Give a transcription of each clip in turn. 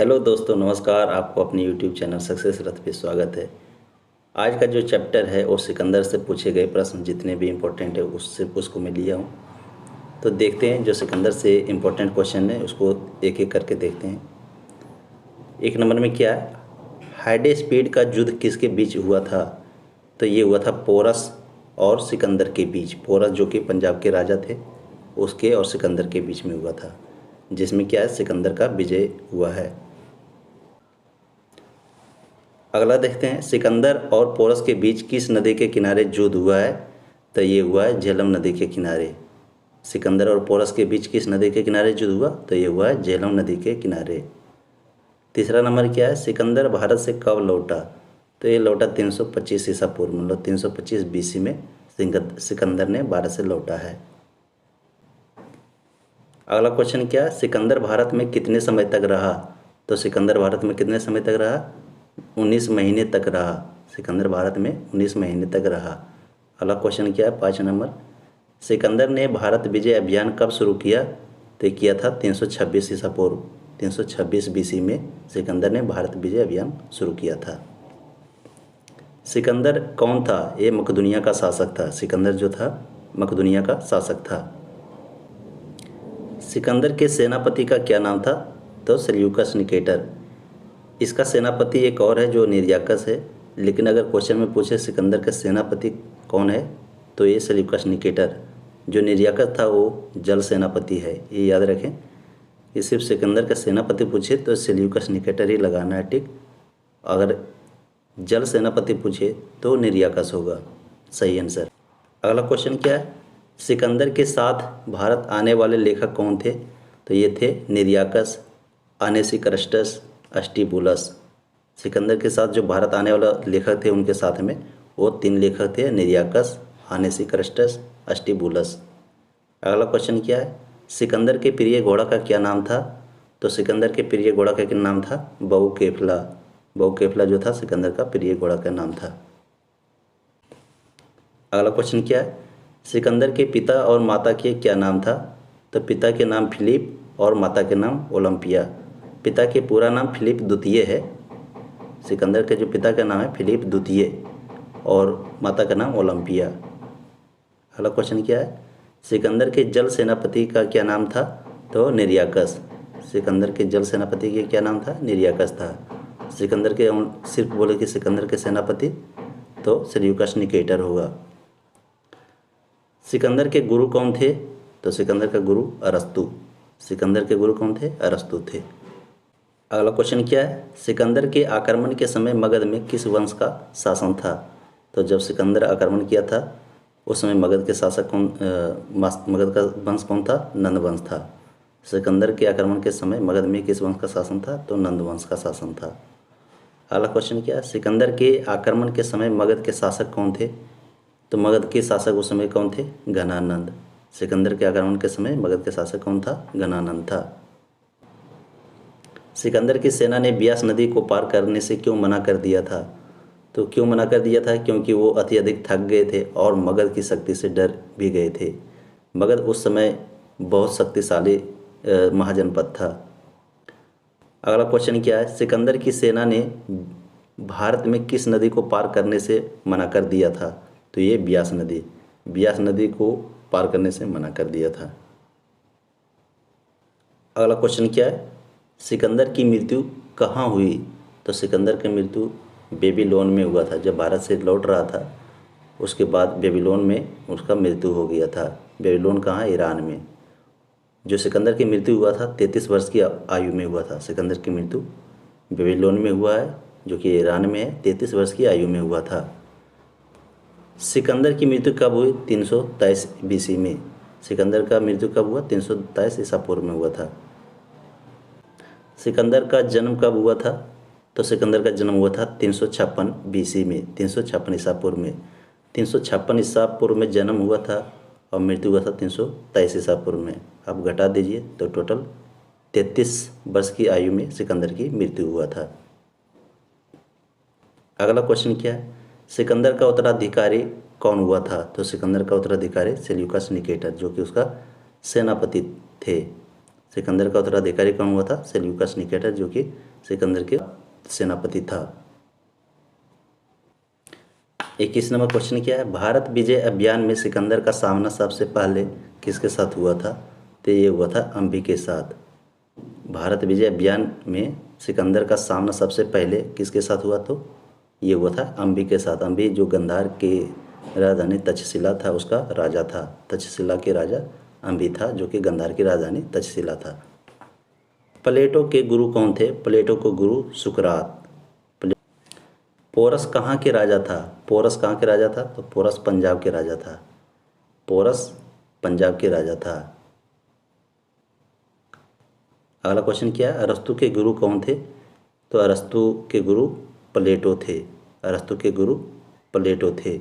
Hello दोस्तों, नमस्कार। आपको अपने यूट्यूब चैनल सक्सेस रथ पे स्वागत है। आज का जो चैप्टर है वो सिकंदर से पूछे गए प्रश्न जितने भी इम्पोर्टेंट है उसको मैं लिया हूँ। तो देखते हैं जो सिकंदर से इम्पोर्टेंट क्वेश्चन है उसको एक एक करके देखते हैं। एक नंबर में क्या है, हाइडे स्पीड का युद्ध किसके बीच हुआ था? तो ये हुआ था पोरस और सिकंदर के बीच। पोरस जो कि पंजाब के राजा थे, उसके और सिकंदर के बीच में हुआ था, जिसमें क्या है, सिकंदर का विजय हुआ है। अगला देखते हैं, सिकंदर और पोरस के बीच किस नदी के किनारे युद्ध हुआ है? तो ये हुआ है झेलम नदी के किनारे। सिकंदर और पोरस के बीच किस नदी के किनारे युद्ध हुआ? तो ये हुआ है झेलम नदी के किनारे। तीसरा नंबर क्या है, सिकंदर भारत से कब लौटा? तो ये लौटा 325 ईसा पूर्व, मतलब 325 बीसी में सिकंदर ने भारत से लौटा है। अगला क्वेश्चन क्या है, सिकंदर भारत में कितने समय तक रहा? तो सिकंदर भारत में कितने समय तक रहा? 19 महीने तक रहा। सिकंदर भारत में 19 महीने तक रहा। अगला क्वेश्चन क्या है, 5 नंबर, सिकंदर ने भारत विजय अभियान कब शुरू किया? तो किया था 326 ईसा पूर्व, 326 बीसी में सिकंदर ने भारत विजय अभियान शुरू किया था। सिकंदर कौन था? ये मकदूनिया का शासक था। सिकंदर जो था मकदूनिया का शासक था। सिकंदर के सेनापति का क्या नाम था? तो सेल्यूकस निकेटर। इसका सेनापति एक और है जो निर्याकस है, लेकिन अगर क्वेश्चन में पूछे सिकंदर का सेनापति कौन है तो ये सेल्यूकस निकेटर। जो निर्याकस था वो जल सेनापति है, ये याद रखें। ये सिर्फ सिकंदर का सेनापति पूछे तो सेल्यूकस निकेटर ही लगाना है, ठीक। अगर जल सेनापति पूछे तो निर्याकस होगा सही आंसर। अगला क्वेश्चन क्या है, सिकंदर के साथ भारत आने वाले लेखक कौन थे? तो ये थे निर्याकस, अनेसिकरस्टस, अस्टिबुलस। सिकंदर के साथ जो भारत आने वाला लेखक थे उनके साथ में वो 3 लेखक थे, निर्याकस, अनेसिकरस्टस, अस्टिबुलस। अगला क्वेश्चन क्या है, सिकंदर के प्रिय घोड़ा का क्या नाम था? तो सिकंदर के प्रिय घोड़ा का क्या नाम था? बहुकेफला। बहुकेफला जो था सिकंदर का प्रिय घोड़ा का नाम था। अगला क्वेश्चन क्या है, सिकंदर के पिता और माता के क्या नाम था? तो पिता के नाम फिलिप और माता के नाम ओलंपिया। पिता के पूरा नाम फिलिप द्वितीय है। सिकंदर के जो पिता का नाम है फिलिप द्वितीय और माता का नाम ओलंपिया। अगला क्वेश्चन क्या है, सिकंदर के जल सेनापति का क्या नाम था? तो निर्याकस। सिकंदर के जल सेनापति के क्या नाम था? निर्याकस था। सिकंदर के सिर्फ बोले कि सिकंदर के सेनापति तो सेल्यूकस निकेटर होगा। सिकंदर के गुरु कौन थे? तो सिकंदर का गुरु अरस्तु। सिकंदर के गुरु कौन थे? अरस्तु थे। अगला क्वेश्चन क्या है, सिकंदर के आक्रमण के समय मगध में किस वंश का शासन था? तो जब सिकंदर आक्रमण किया था उस समय मगध के शासक कौन, मगध का वंश कौन था? नंद वंश था। सिकंदर के आक्रमण के समय मगध में किस वंश का शासन था? तो नंद वंश का शासन था। अगला क्वेश्चन क्या है, सिकंदर के आक्रमण के समय मगध के शासक कौन थे? तो मगध के शासक उस समय कौन थे? घनानंद। सिकंदर के आक्रमण के समय मगध के शासक कौन था? घनानंद था। सिकंदर की सेना ने ब्यास नदी को पार करने से क्यों मना कर दिया था? तो क्यों मना कर दिया था? क्योंकि वो अत्यधिक थक गए थे और मगध की शक्ति से डर भी गए थे। मगध उस समय बहुत शक्तिशाली महाजनपद था। अगला क्वेश्चन क्या है, सिकंदर की सेना ने भारत में किस नदी को पार करने से मना कर दिया था? तो ये ब्यास नदी। ब्यास नदी को पार करने से मना कर दिया था। अगला क्वेश्चन क्या है, सिकंदर की मृत्यु कहाँ हुई? तो सिकंदर की मृत्यु बेबीलोन में हुआ था। जब भारत से लौट रहा था उसके बाद बेबीलोन में उसका मृत्यु हो गया था। बेबीलोन कहाँ? ईरान में। जो सिकंदर की मृत्यु हुआ था 33 वर्ष की आयु में हुआ था। सिकंदर की मृत्यु बेबीलोन में हुआ है जो कि ईरान में है, 33 वर्ष की आयु में हुआ था। सिकंदर की मृत्यु कब हुई? 323 बीसी में। सिकंदर का मृत्यु कब हुआ? 323 ईसा पूर्व में हुआ था। सिकंदर का जन्म कब हुआ था? तो सिकंदर का जन्म हुआ था 356 बीसी में, 356 ईसा पूर्व में। 356 ईसा पूर्व में जन्म हुआ था और मृत्यु हुआ था 323 ईसा पूर्व में। आप घटा दीजिए तो टोटल 33 वर्ष की आयु में सिकंदर की मृत्यु हुआ था। अगला क्वेश्चन क्या है, सिकंदर का उत्तराधिकारी कौन हुआ था? तो सिकंदर का उत्तराधिकारी सेल्यूकस निकेटर जो कि उसका सेनापति थे। सिकंदर का उत्तराधिकारी कौन हुआ था? सेल्यूकस निकेटर, जो कि सिकंदर के सेनापति था। 21 नंबर क्वेश्चन क्या है? भारत विजय अभियान में सिकंदर का सामना सबसे पहले किसके साथ हुआ था? तो ये हुआ था अम्बी के साथ। भारत विजय अभियान में सिकंदर का सामना सबसे पहले किसके साथ हुआ? तो ये हुआ था अम्बी के साथ। अम्बी जो गांधार के राजधानी तक्षशिला था उसका राजा था। तक्षशिला के राजा अम्बी था, जो कि गांधार की राजधानी तक्षशिला था। प्लेटो के गुरु कौन थे? प्लेटो के गुरु सुकरात। पोरस कहाँ के राजा था? पोरस कहाँ के राजा था? तो पोरस पंजाब के राजा था। पोरस पंजाब के राजा था। अगला क्वेश्चन क्या है? अरस्तु के गुरु कौन थे? तो अरस्तु के गुरु प्लेटो थे। अरस्तु के गुरु प्लेटो थे।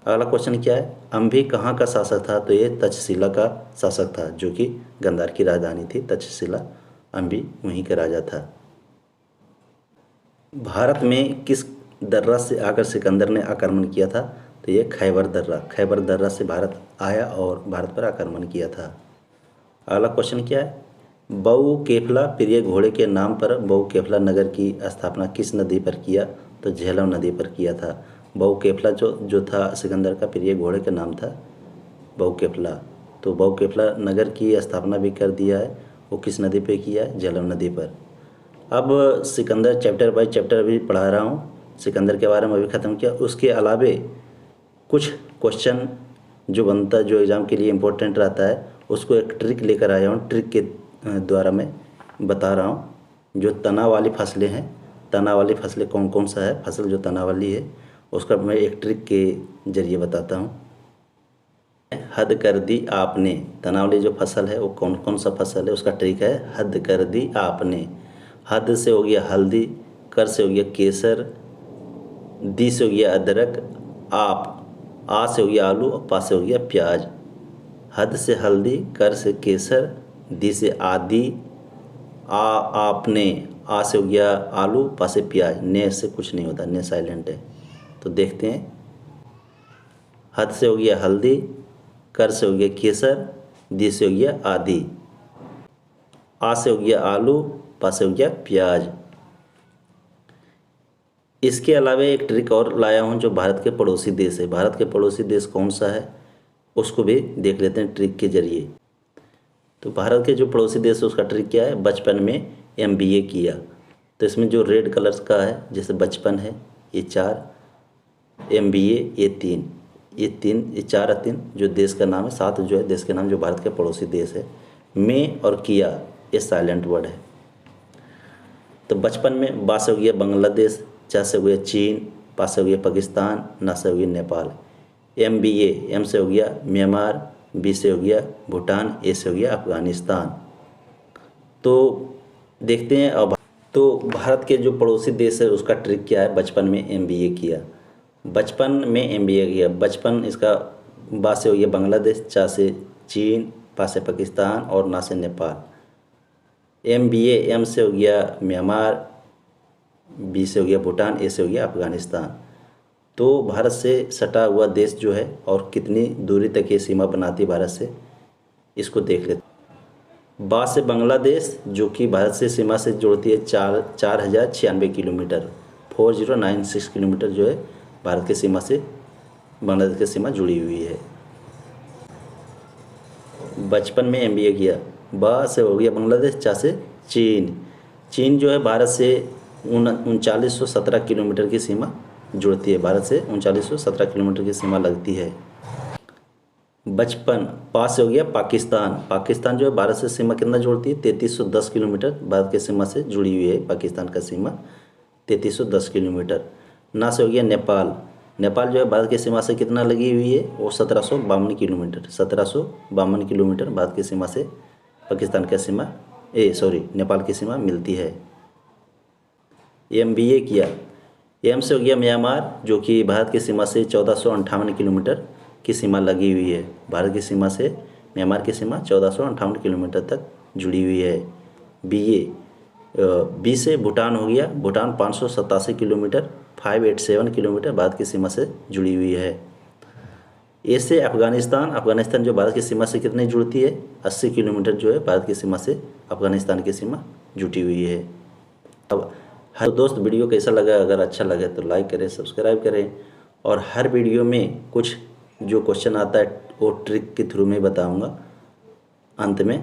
अगला क्वेश्चन क्या है? अम्बी कहाँ का शासक था? तो ये तक्षशिला का शासक था, जो कि गांधार की राजधानी थी तक्षशिला। अम्बी वहीं का राजा था। भारत में किस दर्रा से आकर सिकंदर ने आक्रमण किया था? तो ये खैबर दर्रा। खैबर दर्रा से भारत आया और भारत पर आक्रमण किया था। अगला क्वेश्चन क्या है? बऊ केफला प्रिय घोड़े के नाम पर बऊ केफला नगर की स्थापना किस नदी पर किया? तो झेलम नदी पर किया था। बऊ केफला जो था सिकंदर का प्रिय घोड़े का नाम था बऊ केफला। तो बऊ केफला नगर की स्थापना भी कर दिया है। वो किस नदी पे किया है? झेलम नदी पर। अब सिकंदर चैप्टर बाय चैप्टर अभी पढ़ा रहा हूँ। सिकंदर के बारे में अभी ख़त्म किया। उसके अलावे कुछ क्वेश्चन जो बनता है, जो एग्ज़ाम के लिए इम्पोर्टेंट रहता है, उसको एक ट्रिक लेकर आया हूँ। ट्रिक के द्वारा मैं बता रहा हूँ। जो तना वाली फसलें हैं, तना वाली फसलें कौन कौन सा है फसल जो तना वाली है, उसका मैं एक ट्रिक के ज़रिए बताता हूँ। हद कर दी आपने। तना वाली जो फसल है वो कौन कौन सा फसल है, उसका ट्रिक है हद कर दी आपने। हद से हो गया हल्दी, कर से हो गया केसर, दी से हो गया अदरक, आप, आ से हो गया आलू और पा से हो गया प्याज। हद से हल्दी, कर से केसर, दी से आदि, आपने, आ से हो गया आलू, पा से प्याज। ने से कुछ नहीं होता, ने साइलेंट है। तो देखते हैं। हद से हो गया हल्दी, कर से हो गया केसर, दी से हो गया आदि, आ से हो गया आलू, पा से हो गया प्याज। इसके अलावा एक ट्रिक और लाया हूँ जो भारत के पड़ोसी देश है। भारत के पड़ोसी देश कौन सा है उसको भी देख लेते हैं ट्रिक के जरिए। तो भारत के जो पड़ोसी देश है उसका ट्रिक क्या है? बचपन में MBA किया। तो इसमें जो रेड कलर्स का है, जैसे बचपन है ये 4, MBA ये 3, ये 4 3 जो देश का नाम है। 7 जो है देश के नाम जो भारत के पड़ोसी देश है। में और किया ये साइलेंट वर्ड है। तो बचपन में बा से हो गया बांग्लादेश, चा से हो गया चीन, पा से हो गया पाकिस्तान, ना से हो गया नेपाल। MBA, M से हो गया म्यांमार, बी से हो गया भूटान, ए से हो गया अफगानिस्तान। तो देखते हैं अब। तो भारत के जो पड़ोसी देश है उसका ट्रिक क्या है? बचपन में MBA किया। बचपन में MBA किया। बचपन इसका बा से हो गया बांग्लादेश, चा से चीन, पा से पाकिस्तान और ना से नेपाल। MBA, M से हो गया म्यांमार, बी से हो गया भूटान, ए से हो गया अफगानिस्तान। तो भारत से सटा हुआ देश जो है और कितनी दूरी तक ये सीमा बनाती है भारत से, इसको देख लेते। बा से बांग्लादेश जो कि भारत से सीमा से जोड़ती है 4096 किलोमीटर, 4096 किलोमीटर जो है भारत की सीमा से बांग्लादेश की सीमा जुड़ी हुई है। बचपन में MBA किया। बा से हो गया बांग्लादेश, चा से चीन। चीन जो है भारत से 3917 किलोमीटर की सीमा जुड़ती है। भारत से 3917 किलोमीटर की सीमा लगती है। बचपन। पा से हो गया पाकिस्तान। पाकिस्तान जो है भारत से सीमा कितना जोड़ती है? 3310 किलोमीटर भारत की सीमा से जुड़ी हुई है। पाकिस्तान का सीमा 3310 किलोमीटर। ना से हो गया नेपाल। नेपाल जो है भारत की सीमा से कितना लगी हुई है? वो 1752 किलोमीटर। 1752 किलोमीटर भारत की सीमा से पाकिस्तान का सीमा नेपाल की सीमा मिलती है। MBA किया। M से हो गया म्यांमार जो कि भारत की सीमा से 1458 किलोमीटर की सीमा लगी हुई है। भारत की सीमा से म्यांमार की सीमा 1458 किलोमीटर तक जुड़ी हुई है। बी से भूटान हो गया। भूटान 587 किलोमीटर, 587 किलोमीटर भारत की सीमा से जुड़ी हुई है। ए से अफ़गानिस्तान, अफ़गानिस्तान जो भारत की सीमा से कितनी जुड़ती है, 80 किलोमीटर जो है भारत की सीमा से अफ़गानिस्तान की सीमा जुटी हुई है। अब हर दोस्त वीडियो कैसा लगा, अगर अच्छा लगे तो लाइक करें, सब्सक्राइब करें, और हर वीडियो में कुछ जो क्वेश्चन आता है वो ट्रिक के थ्रू में बताऊंगा अंत में।